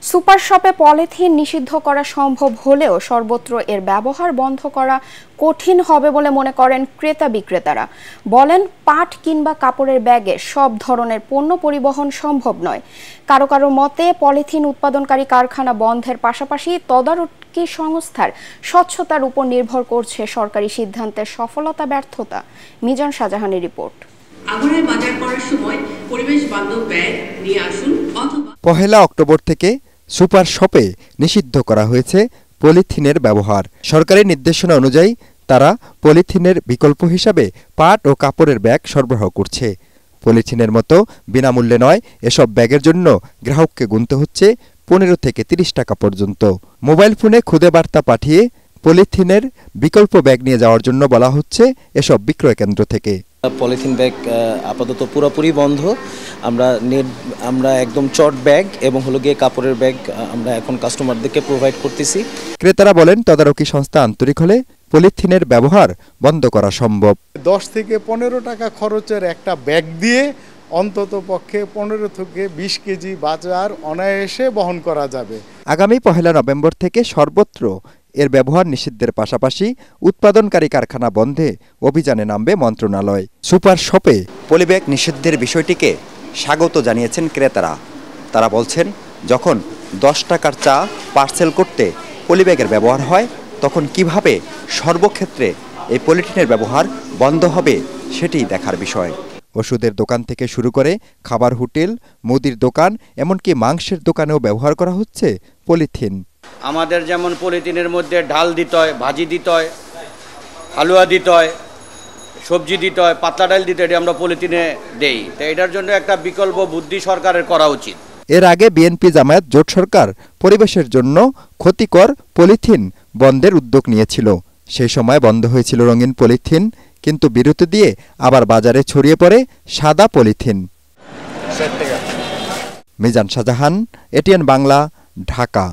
Super শপে polythene নিষিদ্ধ করা সম্ভব হলেও সর্বত্র এর ব্যবহার বন্ধ করা কঠিন হবে বলে মনে করেন ক্রেতা বিক্রেতারা। বলেন, পাট কিংবা কাপড়ের ব্যাগে সব ধরনের পণ্য পরিবহন সম্ভব নয়। কারো কারো মতে পলিথিন উৎপাদনকারী কারখানা বন্ধের পাশাপাশি তদারকি সংস্থার স্বচ্ছতার উপর নির্ভর করছে সরকারি সিদ্ধান্তের সফলতা ব্যর্থতা। মিজান শাহজাহানের রিপোর্ট। আগুনের বাজার করার সময় পরিবেশ বান্ধব ব্যাগ নিয়ে আসুন অথবা 1 অক্টোবর থেকে সুপার শপে নিষিদ্ধ করা হয়েছে পলিথিনের ব্যবহার। সরকারি নির্দেশনা অনুযায়ী তারা পলিথিনের বিকল্প হিসাবে পাট ও কাপড়ের ব্যাগ সরবরাহ করছে। পলিথিনের মতো বিনামূল্যে নয়, এসব ব্যাগের জন্য গ্রাহককে গুনতে হচ্ছে 15 থেকে 30 টাকা পর্যন্ত। মোবাইল ফোনে খুদে বার্তা পাঠিয়ে পলিথিনের বিকল্প ব্যাগ নিয়ে যাওয়ার জন্য বলা হচ্ছে এসব বিক্রয় কেন্দ্র থেকে। পলিথিন ব্যাগ আপাতত পুরোপুরি বন্ধ। আমরা একদম চট ব্যাগ এবং হলো গিয়ে কাপড়ের ব্যাগ আমরা এখন কাস্টমারদেরকে প্রোভাইড করতেছি। ক্রেতারা বলেন, তদারকি সংস্থা আন্তরিক হলে পলিথিনের ব্যবহার বন্ধ করা সম্ভব। 10 থেকে 15 টাকা খরচের একটা ব্যাগ দিয়ে অন্তত পক্ষে 15 থেকে 20 কেজি বাজার অনায়াসে বহন করা যাবে। আগামী 1 নভেম্বর থেকে সর্বত্র এর ব্যবহার নিষিদ্ধের পাশাপাশি উৎপাদনকারী কারখানা বন্ধে অভিযানে নামবে মন্ত্রণালয়। সুপার শপে পলিব্যাগ নিষিদ্ধের বিষয়টিকে স্বাগত জানিয়েছেন ক্রেতারা। তারা বলছেন, যখন 10 টাকার চা পার্সেল করতে পলিব্যাগের ব্যবহার হয়, তখন কিভাবে সর্বক্ষেত্রে এই পলিথিনের ব্যবহার বন্ধ হবে সেটিই দেখার বিষয়। ওষুধের দোকান থেকে শুরু করে খাবার হোটেল, মুদির দোকান, এমনকি মাংসের দোকানেও ব্যবহার করা হচ্ছে পলিথিন। আমাদের যেমন পলিথিনের মধ্যে ডাল দিতে হয়, ভাজি দিতে হয়, হালুয়া দিতে হয়, সবজি দিতে হয়, পাতলা ডাল দিতে হয়, আমরা পলিথিনে দেই। তো এটার জন্য একটা বিকল্প বুদ্ধি সরকারের করা উচিত। এর আগে বিএনপি জামায়াত জোট সরকার পরিবেশের জন্য ক্ষতিকর পলিথিন বন্ধের উদ্যোগ নিয়েছিল। সেই সময় বন্ধ হয়েছিল রঙিন পলিথিন, কিন্তু বিরতি দিয়ে আবার বাজারে ছড়িয়ে পড়ে সাদা পলিথিন। মিজান শাহজাহান, এটিএন বাংলা, ঢাকা।